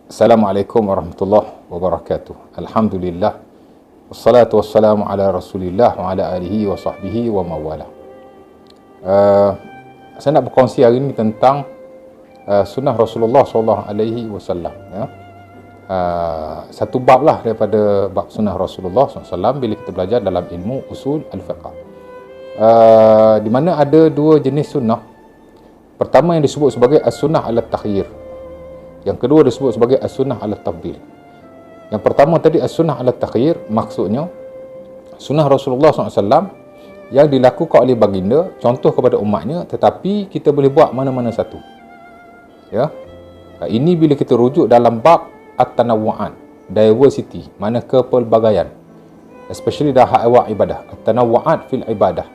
Assalamualaikum warahmatullahi wabarakatuh. Alhamdulillah. Wassalatu wassalamu ala Rasulillah wa ala alihi wa sahbihi wa mawala. Saya nak berkongsi hari ini tentang sunnah Rasulullah SAW. Ya. Satu bab lah daripada bab sunnah Rasulullah SAW bila kita belajar dalam ilmu usul al-fiqh. Di mana ada dua jenis sunnah. Pertama yang disebut sebagai as-sunnah ala-takhyir. Yang kedua disebut sebagai as-sunnah ala-tafdil. Yang pertama tadi as-sunnah ala-takhyir, maksudnya sunnah Rasulullah SAW yang dilakukan oleh baginda, contoh kepada umatnya, tetapi kita boleh buat mana-mana satu. Ya. Ini bila kita rujuk dalam bab at-tanawwu'an, diversity, mana kepelbagaian, especially dalam hak awak ibadah, at-tanawwu'at fil ibadah,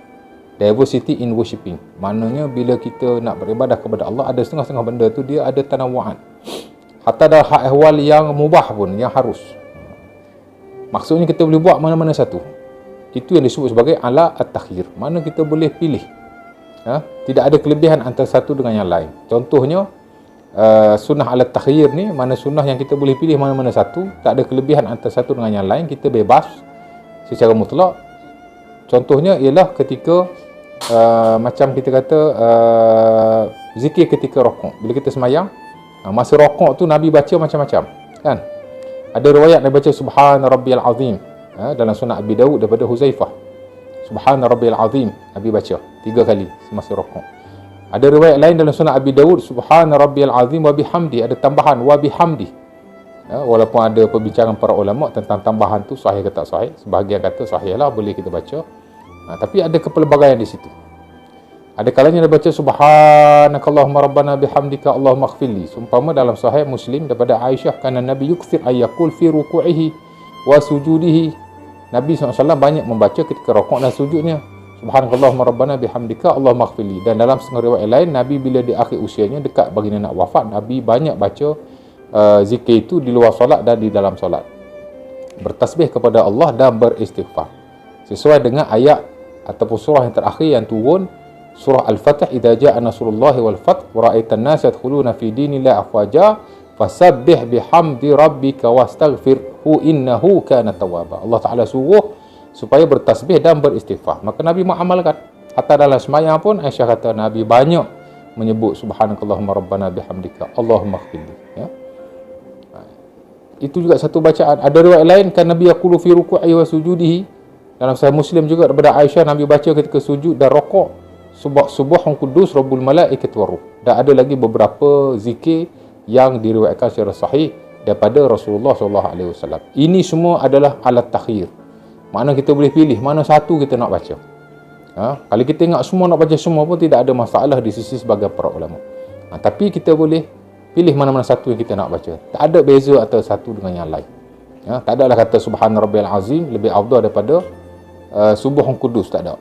diversity in worshipping. Maknanya bila kita nak beribadah kepada Allah, ada setengah-setengah benda tu dia ada tanawwu'an. Hatta dalam hak ehwal yang mubah pun, yang harus. Maksudnya kita boleh buat mana-mana satu. Itu yang disebut sebagai ala at-takhyir. Mana kita boleh pilih. Tidak ada kelebihan antara satu dengan yang lain. Contohnya, sunnah ala at-takhyir ni, mana sunnah yang kita boleh pilih mana-mana satu. Tak ada kelebihan antara satu dengan yang lain. Kita bebas secara mutlak. Contohnya ialah ketika macam kita kata zikir ketika rokok. Bila kita semayang, masa rokok tu Nabi baca macam-macam, kan? Ada riwayat Nabi baca Subhana Rabbiyal Azim dalam sunnah Abi Dawud daripada Huzaifah. Subhana Rabbiyal Azim Nabi baca 3 kali semasa rokok. Ada riwayat lain dalam sunnah Abi Dawud Subhana Rabbiyal Azim wa bihamdi, ada tambahan wa bihamdi. Walaupun ada perbincangan para ulama tentang tambahan tu sahih ke tak sahih. Sebahagian kata sahih lah, boleh kita baca. Tapi ada kepelbagaian di situ. Ada kalanya dia baca Subhanakallahumma rabbana bihamdika Allahumma ighfirli. Seumpama dalam sahih Muslim daripada Aisyah, kana Nabi yukthir ayyakul fi ruku'ihi wa sujudihi. Nabi SAW banyak membaca ketika rukuk dan sujudnya, Subhanakallahumma rabbana bihamdika Allahumma ighfirli. Dan dalam setengah riwayat lain, Nabi bila di akhir usianya dekat baginda nak wafat, Nabi banyak baca zikir itu di luar solat dan di dalam solat. Bertasbih kepada Allah dan beristighfar. Sesuai dengan ayat ataupun surah yang terakhir yang turun, surah Al-Fatih, idza jaa nasrullahi wal fath wa ra'aitan nasa yadkhuluna fi dinillahi afwaja fasabbih bihamdi rabbika wastaghfirhu innahu kana tawwaba. Allah Taala suruh supaya bertasbih dan beristighfar. Maka Nabi mengamalkan. Hatta dalam sembahyang pun Aisyah kata Nabi banyak menyebut subhanakallahumma rabbana bihamdika Allahumma ighfirli. Ya. Itu juga satu bacaan. Ada riwayat lain kan Nabi yaqulu fi ruku'i wa sujudihi. Dalam Sahih Muslim juga daripada Aisyah, Nabi baca ketika sujud dan rukuk, Subhun Qudus Rabbul Malaikati Waruh. Dan ada lagi beberapa zikir yang diriwayatkan secara sahih daripada Rasulullah SAW. Ini semua adalah alat takhir. Makna kita boleh pilih mana satu kita nak baca. Kalau kita ingat semua nak baca semua pun tidak ada masalah di sisi sebagai para ulama. Tapi kita boleh pilih mana-mana satu yang kita nak baca. Tak ada beza antara satu dengan yang lain. Tak adalah kata Subhan Rabbiyal Azim lebih afdal daripada Subhun Qudus, tak ada.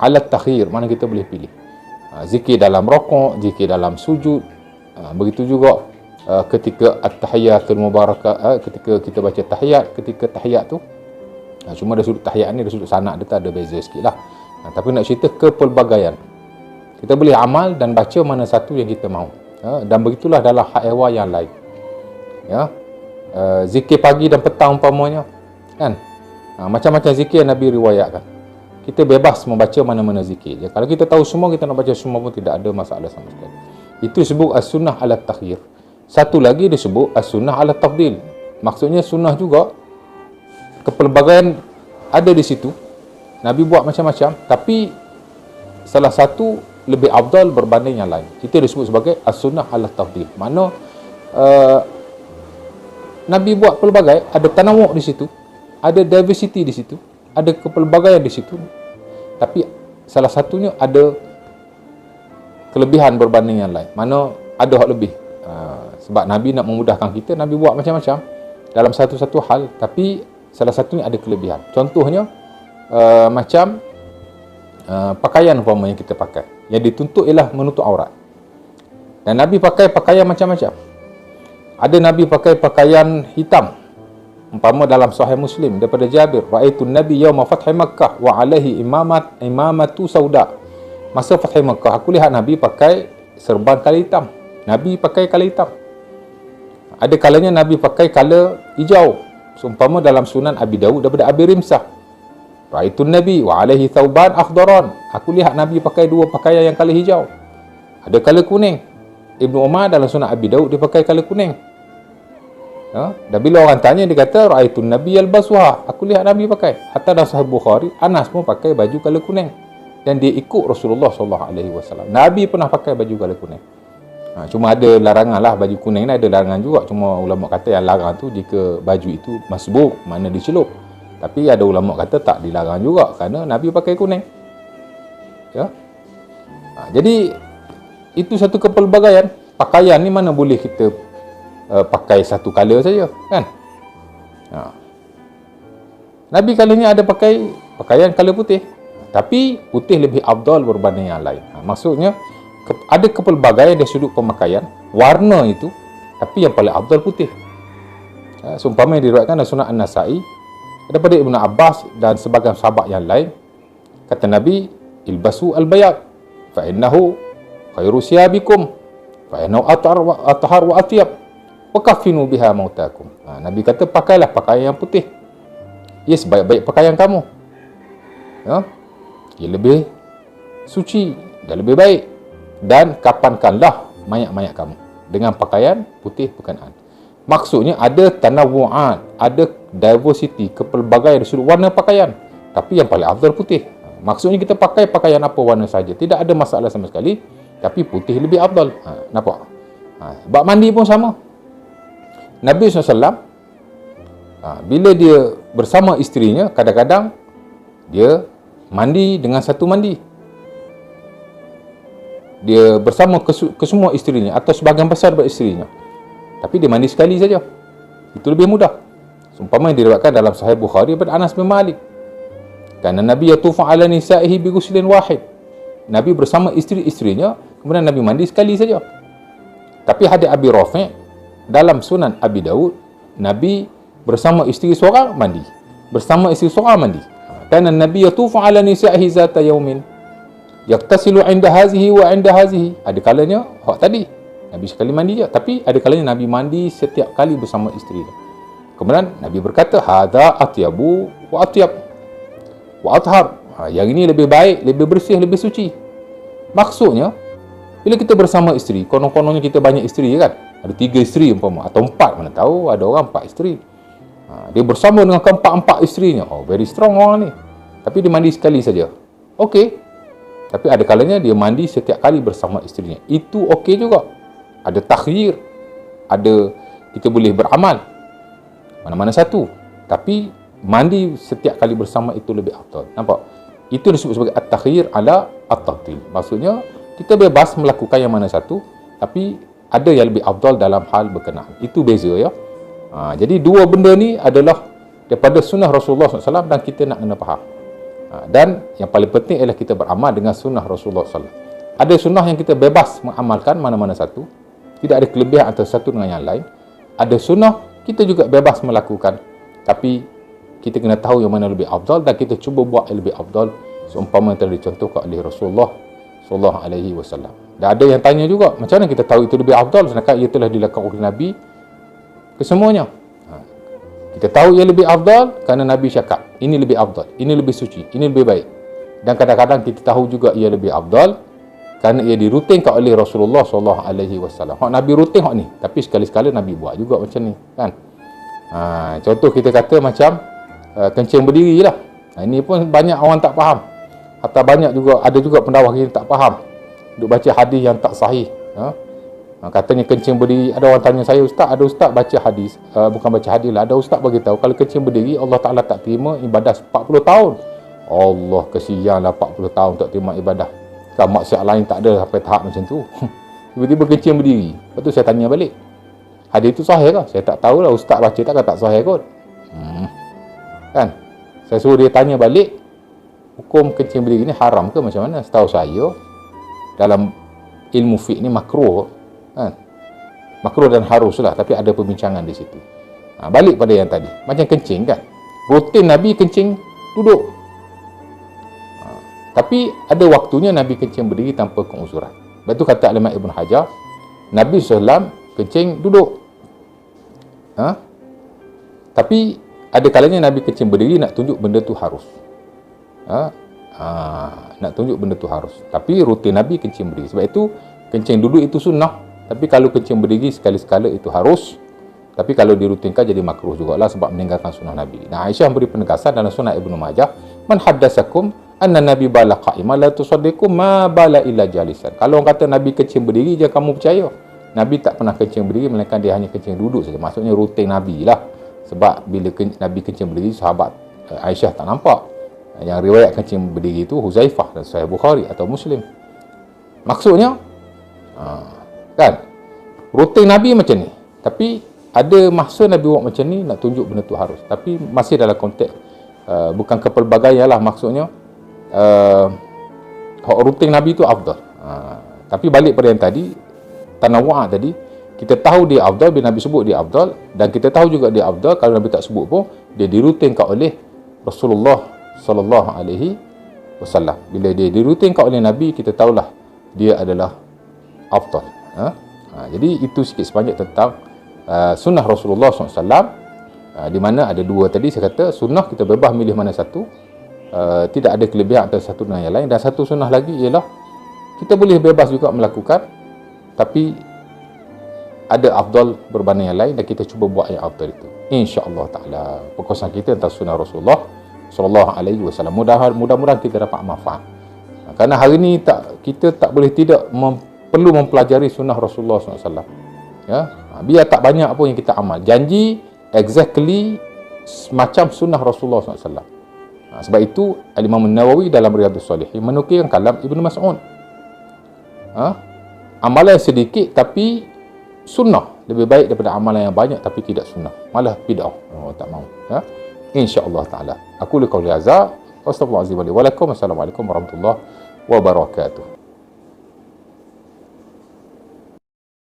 Alat takhir, mana kita boleh pilih. Zikir dalam rokok, zikir dalam sujud. Begitu juga ketika at-tahiyatul mubarakah, ketika kita baca tahiyat, ketika tahiyat tu cuma dari sudut tahiyat ni, dari sudut sanad dia tak ada beza sikit lah. Tapi nak cerita kepelbagaian, kita boleh amal dan baca mana satu yang kita mahu. Dan begitulah dalam hak ehwal yang lain. Zikir pagi dan petang umpamanya, kan? Macam-macam zikir yang Nabi riwayatkan. Kita bebas membaca mana-mana zikir. Kalau kita tahu semua, kita nak baca semua pun tidak ada masalah sama sekali. Itu disebut as-sunnah ala takhir. Satu lagi disebut as-sunnah ala tafdil. Maksudnya sunnah juga kepelbagaian ada di situ. Nabi buat macam-macam, tapi salah satu lebih afdal berbanding yang lain. Itu disebut sebagai as-sunnah ala tafdil. Mana Nabi buat pelbagai, ada tanawwu' di situ, ada diversity di situ, ada kepelbagaian di situ. Tapi salah satunya ada kelebihan berbanding yang lain. Mana ada hak lebih. Sebab Nabi nak memudahkan kita, Nabi buat macam-macam dalam satu-satu hal, tapi salah satunya ada kelebihan. Contohnya macam pakaian umpamanya kita pakai, yang dituntut ialah menutup aurat. Dan Nabi pakai pakaian macam-macam. Ada Nabi pakai pakaian hitam. Umpama dalam Sahih Muslim daripada Jabir, ra'aitu Nabi yauma fathi Makkah wa alaihi imamatu sauda. Masa fathi Makkah, aku lihat Nabi pakai serban kala hitam. Nabi pakai kala hitam. Ada kalanya Nabi pakai kala hijau. Seumpama dalam Sunan Abi Dawud daripada Abi Rimsah. Ra'aitun Nabi wa alaihi thawban akhdaran. Aku lihat Nabi pakai dua pakaian yang kala hijau. Ada kala kuning. Ibnu Umar dalam Sunan Abi Dawud dia pakai kala kuning. Dan bila orang tanya dia kata ra'aitun Nabi yalbasuha. Aku lihat Nabi pakai. Hatta dalam Sahih Bukhari Anas pun pakai baju kala kuning. Dan dia ikut Rasulullah SAW. Nabi pernah pakai baju kala kuning. Cuma ada larangan lah, baju kuning ni ada larangan juga. Cuma ulama kata yang larang tu jika baju itu masbuk, mana dicelup. Tapi ada ulama kata tak dilarang juga kerana Nabi pakai kuning. Ya. Jadi itu satu kepelbagaian. Pakaian ni mana boleh kita pakai satu color saja, kan? Nabi kali ni ada pakai pakaian color putih. Tapi putih lebih afdal berbanding yang lain. Maksudnya ada kepelbagaian dari sudut pemakaian, warna itu, tapi yang paling afdal putih. Seumpama yang diriwayatkan dalam Sunan An-Nasa'i daripada Ibnu Abbas dan sebagian sahabat yang lain, kata Nabi, ilbasu al-bayad fa innahu khairu siyabikum fa innahu athhar wa atyab wa kaffinu biha mautakum. Nabi kata pakailah pakaian yang putih. Ia sebaik-baik pakaian kamu. Ia lebih suci dan lebih baik. Dan kapankanlah mayat-mayat kamu dengan pakaian putih berkenaan. Maksudnya ada tanawu'at, ada diversity, kepelbagaian dari sudut warna pakaian, tapi yang paling afdal putih. Maksudnya kita pakai pakaian apa warna saja, tidak ada masalah sama sekali, tapi putih lebih afdal. Nampak? Bab mandi pun sama. Nabi SAW bila dia bersama isterinya, kadang-kadang dia mandi dengan satu mandi. Dia bersama kesemua isterinya atau sebahagian besar daripada isterinya, tapi dia mandi sekali saja. Itu lebih mudah. Seumpama yang diriwayatkan dalam Sahih Bukhari daripada Anas bin Malik, kerana Nabi yatufu ala nisa'ihi bi ghuslin wahid. Nabi bersama isteri-isterinya, kemudian Nabi mandi sekali saja. Tapi hadis Abi Rafi' dalam Sunan Abi Dawud, Nabi bersama isteri seorang mandi, bersama isteri seorang mandi. Kerana Nabi yatufu ala nisa'ihi zata yaumin yaktasilu inda hazihi wa inda hazihi. Ada kalanya hak tadi Nabi sekali mandi je, tapi ada kalanya Nabi mandi setiap kali bersama isteri dia. Kemudian Nabi berkata hadza atyabu wa atyab wa athhar. Yang ini lebih baik, lebih bersih, lebih suci. Maksudnya bila kita bersama isteri, konon-kononnya kita banyak isteri kan, ada 3 isteri umpama atau 4, mana tahu ada orang 4 isteri. Dia bersama dengan keempat-empat isterinya. Very strong orang ni. Tapi dia mandi sekali saja. Okey. Tapi ada kalanya dia mandi setiap kali bersama isterinya. Itu okey juga. Ada takhyir. Ada kita boleh beramal. Mana-mana satu. Tapi mandi setiap kali bersama itu lebih afdal. Nampak? Itu disebut sebagai at-takhyir ala at-tafdil. Maksudnya kita bebas melakukan yang mana satu, tapi ada yang lebih afdal dalam hal berkenaan. Itu beza ya. Jadi dua benda ni adalah daripada sunnah Rasulullah SAW dan kita nak kena faham. Dan yang paling penting ialah kita beramal dengan sunnah Rasulullah SAW. Ada sunnah yang kita bebas mengamalkan mana-mana satu, tidak ada kelebihan antara satu dengan yang lain. Ada sunnah kita juga bebas melakukan, tapi kita kena tahu yang mana lebih afdal dan kita cuba buat yang lebih afdal seumpama yang telah dicontohkan oleh Rasulullah SAW. Dan ada yang tanya juga, macam mana kita tahu itu lebih afdal sedangkan ia telah dilakukan oleh Nabi kesemuanya. Kita tahu ia lebih afdal kerana Nabi cakap ini lebih afdal, ini lebih suci, ini lebih baik. Dan kadang-kadang kita tahu juga ia lebih afdal kerana ia dirutinkan oleh Rasulullah SAW. Hak Nabi rutin hak ni, tapi sekali-sekala Nabi buat juga macam ni kan. Contoh kita kata macam kencing berdiri lah. Ini pun banyak orang tak faham. Hatta banyak juga, ada juga pendakwa kita tak faham, duk baca hadis yang tak sahih. Katanya kencing berdiri. Ada orang tanya saya, ustaz, ada ustaz baca hadis, bukan baca hadis lah, ada ustaz bagi tahu kalau kencing berdiri Allah Ta'ala tak terima ibadah 40 tahun. Allah kesianlah 40 tahun tak terima ibadah. Kan maksiat lain tak ada sampai tahap macam tu. Tiba-tiba kencing berdiri. Lepas tu saya tanya balik, hadis itu sahih ke? Saya tak tahulah, ustaz baca tak sahih kot. Kan? Saya suruh dia tanya balik, hukum kencing berdiri ni haram ke macam mana? Setahu saya dalam ilmu fiqh ni makruh kan? Makruh dan harus lah, tapi ada perbincangan di situ. Balik pada yang tadi, macam kencing kan, rutin Nabi kencing duduk, tapi ada waktunya Nabi kencing berdiri tanpa keuzuran. Lepas tu kata Imam Ibn Hajar, Nabi SAW kencing duduk. Ha? Tapi ada kalanya Nabi kencing berdiri nak tunjuk benda tu harus. Nak tunjuk benda tu harus. Tapi rutin Nabi kencing berdiri. Sebab itu kencing duduk itu sunnah. Tapi kalau kencing berdiri sekali-sekala itu harus. Tapi kalau dirutinkan jadi makruh jugalah sebab meninggalkan sunnah Nabi. Dan Aisyah beri penegasan dalam Sunan Ibnu Majah, man haddasakum anna Nabi bala qa'iman la tusaddiqu ma bala illa jalisan. Kalau orang kata Nabi kencing berdiri, jangan kamu percaya. Nabi tak pernah kencing berdiri, melainkan dia hanya kencing duduk saja. Maksudnya rutin Nabi lah. Sebab bila Nabi kencing berdiri, sahabat Aisyah tak nampak. Yang riwayat kencing berdiri itu Huzaifah dan Sahih Bukhari atau Muslim. Maksudnya kan rutin Nabi macam ni. Tapi ada masa Nabi buat macam ni nak tunjuk benda tu harus. Tapi masih dalam konteks bukan kepelbagaian lah, maksudnya rutin Nabi tu afdal. Tapi balik pada yang tadi, tanawwu' tadi, kita tahu dia afdal bila Nabi sebut dia afdal, dan kita tahu juga dia afdal kalau Nabi tak sebut pun dia dirutinkan oleh Rasulullah sallallahu alaihi wasallam. Bila dia dirutinkan oleh Nabi, kita tahulah dia adalah afdal. Jadi itu sikit sebanyak tentang sunnah Rasulullah SAW, di mana ada dua tadi. Saya kata sunnah kita bebas milih mana satu, tidak ada kelebihan antara satu dengan yang lain. Dan satu sunnah lagi ialah kita boleh bebas juga melakukan, tapi ada afdal berbanding yang lain, dan kita cuba buat yang afdal itu, insya-Allah taala. Perkongsian kita tentang sunnah Rasulullah sallallahu alaihi wasallam, mudah-mudahan kita dapat manfaat. Kerana hari ini kita tak boleh tidak perlu mempelajari sunnah Rasulullah SAW. Ya, biar tak banyak pun yang kita amal, janji exactly semacam sunnah Rasulullah SAW. Sebab itu Al-Imam Nawawi dalam Riyadhus Shalihin menukilkan kalam Ibnu Mas'ud. Amalan sedikit tapi sunnah lebih baik daripada amalan yang banyak tapi tidak sunnah, malah bid'ah. Tak mau. InsyaAllah ta'ala. Aku liqauli hadza. Astaghfirullahalazim wa lakum. Assalamualaikum warahmatullahi wabarakatuh.